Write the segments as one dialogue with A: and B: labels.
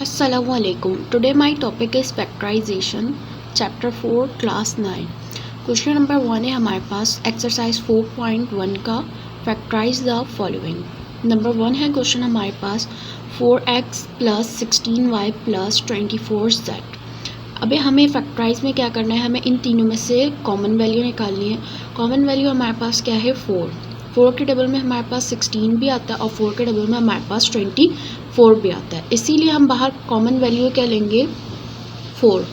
A: Assalamualaikum. Today my topic is factorization, chapter 4, class 9. Question number 1 है हमारे पास exercise 4.1 का factorise the following. Number 1 है question हमारे पास 4x plus 16y plus 24z. अबे हमें फैक्टराइज में क्या करना है, हमें इन तीनों में से कॉमन वैल्यू निकालनी है. कॉमन वैल्यू हमारे पास क्या है 4 के टेबल में हमारे पास 16 भी आता है और 4 के टेबल में हमारे पास 24 भी आता है. इसीलिए हम बाहर कॉमन वैल्यू क्या लेंगे 4.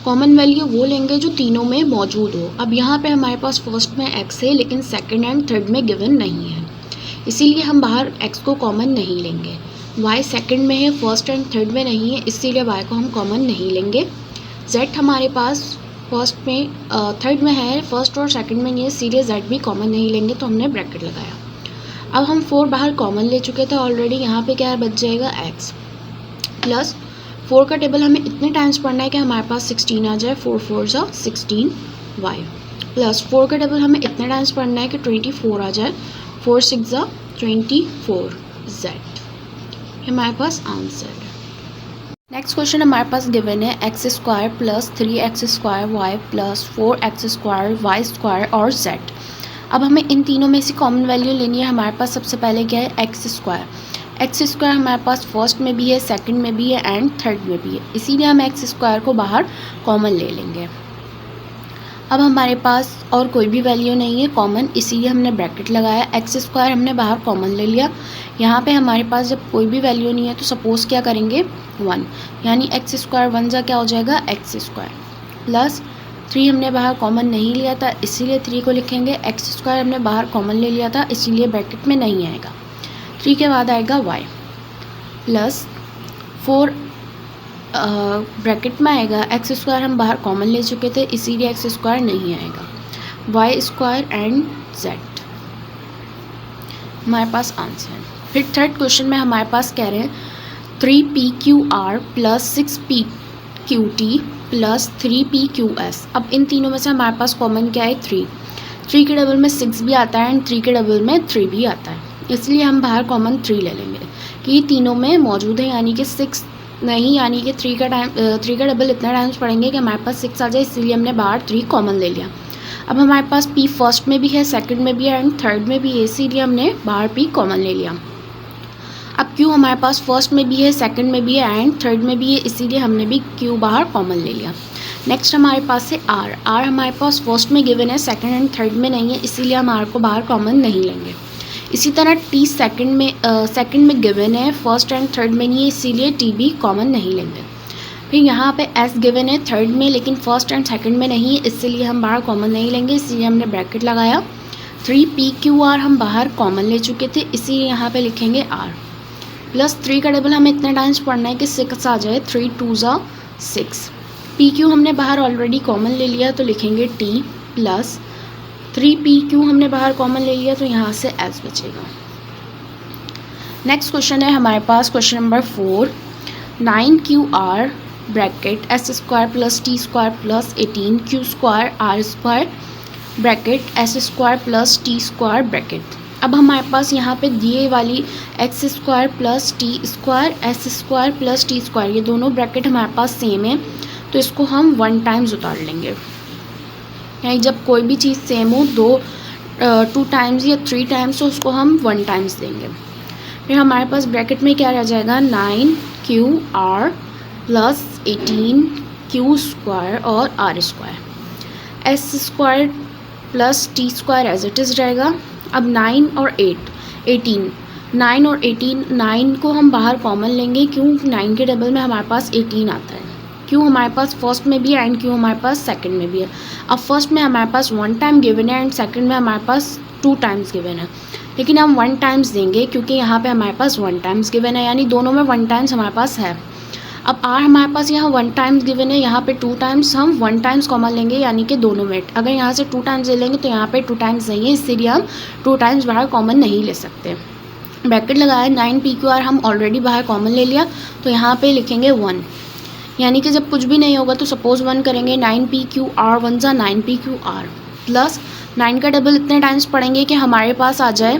A: कॉमन वैल्यू वो लेंगे जो तीनों में मौजूद हो. अब यहाँ पे हमारे पास फर्स्ट में x है लेकिन सेकंड एंड थर्ड में गिवन नहीं है, इसीलिए हम बाहर x को कॉमन नहीं लेंगे. y सेकंड में है, फर्स्ट एंड थर्ड में नहीं है, इसीलिए y को हम कॉमन नहीं लेंगे. z हमारे पास फर्स्ट में थर्ड में है, फर्स्ट और सेकंड में नहीं है, इसीलिए z भी कॉमन नहीं लेंगे, तो हमने ब्रैकेट लगाया. अब हम 4 बाहर कॉमन ले चुके थे ऑलरेडी. यहाँ पे क्या बच जाएगा x प्लस 4 का टेबल हमें इतने टाइम्स पढ़ना है कि हमारे पास 16 आ जाए. 4 4 जा 16y प्लस 4 का टेबल हमें इतने टाइम्स पढ़ना है कि 24 आ जाए. 4 6 जा 24z. हमारे पास आंसर. नेक्स्ट क्वेश्चन हमारे पास गिवन है x square plus 3x square y plus 4x square y square और z. अब हमें इन तीनों में से कॉमन वैल्यू लेनी है. हमारे पास सबसे पहले क्या है एक्स स्क्वायर. एक्स स्क्वायर हमारे पास फर्स्ट में भी है, सेकंड में भी है एंड थर्ड में भी है, इसीलिए हम एक्स स्क्वायर को बाहर कॉमन ले लेंगे. अब हमारे पास और कोई भी वैल्यू नहीं है कॉमन, इसीलिए हमने ब्रैकेट लगाया. एक्स स्क्वायर हमने बाहर कॉमन ले लिया. यहाँ पे हमारे पास जब कोई भी वैल्यू नहीं है तो सपोज़ क्या करेंगे 1, यानी एक्स स्क्वायर 1 जा क्या हो जाएगा एक्स स्क्वायर प्लस 3 हमने बाहर कॉमन नहीं लिया था इसीलिए 3 को लिखेंगे. एक्स स्क्वायर हमने बाहर कॉमन ले लिया था इसीलिए ब्रैकेट में नहीं आएगा. 3 के बाद आएगा y प्लस 4 ब्रैकेट में आएगा. एक्स स्क्वायर हम बाहर कॉमन ले चुके थे इसीलिए एक्स स्क्वायर नहीं आएगा. वाई स्क्वायर एंड जेड हमारे पास आंसर है. फिर थर्ड क्वेश्चन में हमारे पास कह रहे हैं 3pqr plus 6pqt plus 3pqs. अब इन तीनों में से हमारे पास कॉमन क्या है 3. 3 के डबल में 6 भी आता है एंड 3 के डबल में 3 भी आता है, इसलिए हम बाहर कॉमन 3 ले लेंगे कि ये तीनों में मौजूद है, यानी कि 6 नहीं, यानी कि 3 का डबल इतना टाइम्स पढ़ेंगे कि हमारे पास 6 आ जाए, इसीलिए हमने बाहर 3 कॉमन ले लिया. अब हमारे पास p फर्स्ट में भी है, सेकंड में भी है एंड थर्ड में भी है, इसीलिए हमने बाहर p कॉमन ले लिया. अब q हमारे पास फर्स्ट में भी है, सेकंड में भी है एंड थर्ड में भी है, इसीलिए हमने भी q बाहर कॉमन ले लिया. नेक्स्ट हमारे पास है r. r हमारे पास फर्स्ट में गिवन है, सेकंड एंड थर्ड में नहीं है, इसीलिए हम r को बाहर कॉमन नहीं लेंगे. इसी तरह t सेकंड में गिवन है, फर्स्ट एंड थर्ड में नहीं है, इसीलिए t भी कॉमन नहीं लेंगे. फिर यहाँ पे s गिवन है थर्ड में लेकिन फर्स्ट एंड सेकंड में नहीं है, इसलिए हम बाहर कॉमन नहीं लेंगे, इसलिए हमने ब्रैकेट लगाया. 3pqr हम बाहर कॉमन ले चुके थे, इसीलिए यहाँ पे लिखेंगे r प्लस 3 का टेबल हमें इतने टाइम्स पढ़ना है कि 6 आ जाए. 3 2 जा 6. pq हमने बाहर ऑलरेडी कॉमन ले लिया तो लिखेंगे t प्लस 3pq हमने बाहर कॉमन ले लिया तो यहाँ से s बचेगा. नेक्स्ट क्वेश्चन है हमारे पास question number 4. 9qr bracket S square plus T square plus 18 q square r square bracket S square plus T square bracket. अब हमारे पास यहाँ पे दिए वाली X square plus T square S square plus T square ये दोनों bracket हमारे पास सेम है, तो इसको हम 1 टाइम्स उतार लेंगे. यानी जब कोई भी चीज़ सेम हो 2 टाइम्स या 3 टाइम्स तो उसको हम 1 टाइम्स देंगे. फिर हमारे पास ब्रैकेट में क्या रह जाएगा 9qr प्लस 18q स्क्वायर और r square. S square plus T square as it is रहेगा. अब 9 और 18 9 को हम बाहर कॉमन लेंगे, क्यों 9 के डबल में हमारे पास 18 आता है. क्यों हमारे पास फर्स्ट में भी है एंड क्यों हमारे पास सेकंड में भी है. अब फर्स्ट में हमारे पास 1 टाइम गिवन है एंड सेकंड में हमारे पास 2 टाइम्स गिवन है, लेकिन हम 1 टाइम्स देंगे क्योंकि यहाँ पे हमारे पास 1 टाइम्स गिवन है, यानी दोनों में 1 टाइम्स हमारे पास है. अब r हमारे पास यहाँ 1 टाइम्स गिवन है, यहाँ पे 2 टाइम्स, हम 1 टाइम्स कॉमन लेंगे यानी कि दोनों में. अगर यहाँ से 2 टाइम्स ले लेंगे तो यहाँ पे 2 टाइम्स नहीं है, इसीलिए हम 2 टाइम्स बाहर कॉमन नहीं ले सकते. ब्रैकेट लगाया. 9pqr हम ऑलरेडी बाहर कॉमन ले लिया तो यहाँ पे लिखेंगे 1, यानी कि जब कुछ भी नहीं होगा तो सपोज 1 करेंगे. 9pqr 1 जा 9pqr प्लस 9 का डबल इतने टाइम्स पढ़ेंगे कि हमारे पास आ जाए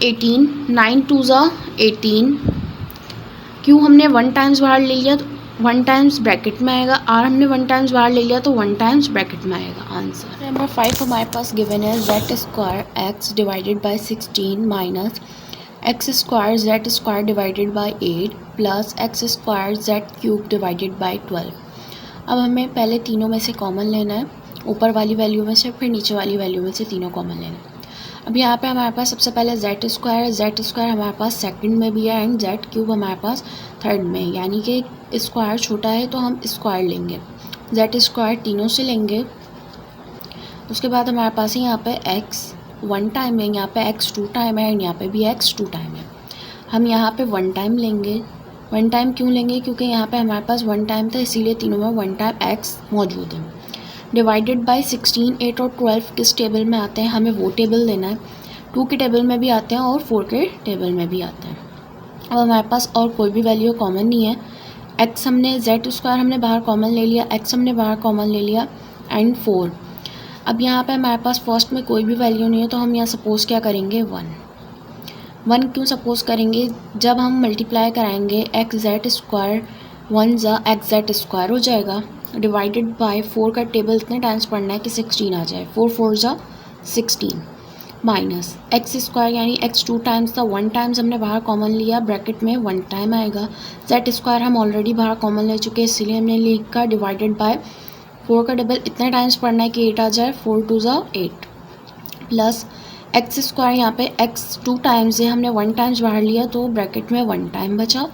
A: 18. 9 2 जा 18 क्यू हमने 1 टाइम्स बाहर ले लिया तो 1 टाइम्स ब्रैकेट में आएगा, आर हमने 1 टाइम्स बाहर ले लिया तो 1 टाइम्स ब्रैकेट में आएगा आंसर। नंबर 5 हमारे पास गिवन है Z square x divided by 16 minus x square Z square divided by 8 plus x square Z cube divided by 12। अब हमें पहले तीनों में से कॉमन लेना है, ऊपर वाली वैल्यू में से, फिर नीचे वाली वैल्यू में से तीनों कॉमन लेना है। अब यहाँ पे हमारे पास सबसे पहले जेड स्क्वायर है, जेड स्क्वायर हमारे पास सेकंड में भी है एंड जेड क्यूब हमारे पास थर्ड में, यानी कि स्क्वायर छोटा है तो हम स्क्वायर लेंगे, जेड स्क्वायर तीनों से लेंगे। उसके बाद हमारे पास यहाँ पे एक्स 1 टाइम है, यहाँ पे एक्स 2 टाइम है एंड यहाँ पे भी एक्स 2 टाइम है। हम यहाँ पे 1 टाइम लेंगे। 1 टाइम क्यों लेंगे? क्योंकि यहाँ पे हमारे पास 1 टाइम था, इसीलिए तीनों में 1 टाइम एक्स मौजूद है। डिवाइडेड बाय 16, 8 और 12 किस टेबल में आते हैं, हमें वो टेबल लेना है। 2 के टेबल में भी आते हैं और 4 के टेबल में भी आते हैं। अब हमारे पास और कोई भी वैल्यू कॉमन नहीं है। एक्स हमने जेड स्क्वायर हमने बाहर कॉमन ले लिया, एक्स हमने बाहर कॉमन ले लिया एंड 4। अब यहाँ पे हमारे पास फर्स्ट में कोई भी वैल्यू नहीं है तो हम यहाँ सपोज़ क्या करेंगे 1 क्यों सपोज़ करेंगे? जब हम मल्टीप्लाई कराएंगे एक्स जेड स्क्वायर 1 ज़ा एक्स जेड स्क्वायर हो जाएगा, डिवाइडेड बाय 4 का टेबल इतने टाइम्स पढ़ना है कि 16 आ जाए, 4 4 ज़ा 16 माइनस एक्स स्क्वायर यानी एक्स 2 टाइम्स था, 1 टाइम्स हमने बाहर कॉमन लिया, ब्रैकेट में 1 टाइम आएगा। जेड स्क्वायर हम ऑलरेडी बाहर कॉमन ले चुके हैं, इसीलिए हमने लिखा डिवाइडेड बाय 4 का टेबल इतने टाइम्स पढ़ना है कि 8 आ जाए, 4 2 ज़ा 8 प्लस एक्स स्क्वायर यहाँ पे एक्स 2 टाइम्स है, हमने 1 टाइम्स बाहर लिया तो ब्रैकेट में 1 टाइम बचा।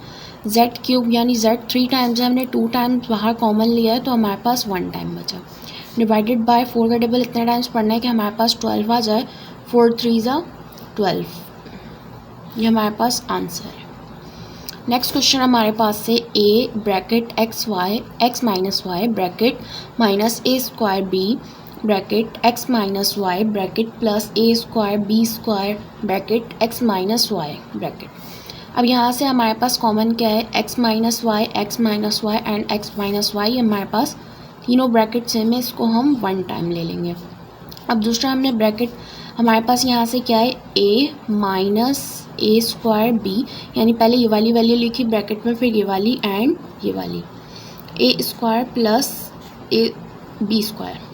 A: जेड क्यूब यानी जेड 3 टाइम्स है, हमने 2 टाइम्स बाहर कॉमन लिया है तो हमारे पास 1 टाइम बचा। डिवाइडेड बाय 4 का टेबल इतने टाइम्स पढ़ना है कि हमारे पास 12 आ जाए, 4 3 ज़ा 12। ये हमारे पास आंसर है। नेक्स्ट क्वेश्चन हमारे पास से A bracket X Y X minus Y bracket minus A square B bracket X minus Y bracket plus A square B square bracket X minus Y bracket. अब यहाँ से हमारे पास कॉमन क्या है? X minus Y and X minus Y हमारे पास तीनों ब्रैकेट सेम है, इसको हम 1 टाइम ले लेंगे। अब दूसरा हमने ब्रैकेट हमारे पास यहाँ से क्या है? ए माइनस ए स्क्वायर बी, यानी पहले ये वाली वैल्यू लिखी ब्रैकेट में, फिर ये वाली एंड ये वाली, A square plus A B square.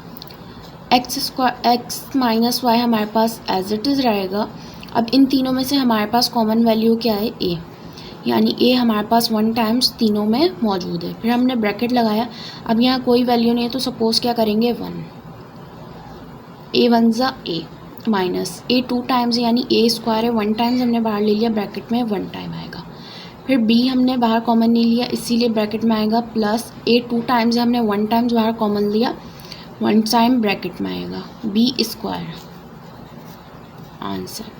A: X minus Y हमारे पास एज इट इज़ रहेगा। अब इन तीनों में से हमारे पास कॉमन वैल्यू क्या है? ए, यानी ए हमारे पास 1 टाइम्स तीनों में मौजूद है। फिर हमने ब्रैकेट लगाया, अब यहाँ कोई वैल्यू नहीं है तो सपोज़ क्या करेंगे 1, ए 1 ज़ा ए माइनस ए 2 टाइम्स यानी ए स्क्वायर है, 1 टाइम्स हमने बाहर ले लिया, ब्रैकेट में 1 टाइम आएगा। फिर बी हमने बाहर कॉमन नहीं लिया इसीलिए ब्रैकेट में आएगा, प्लस ए 2 टाइम्स है, हमने 1 टाइम्स बाहर कॉमन लिया, 1 टाइम ब्रैकेट में आएगा, बी स्क्वायर आंसर।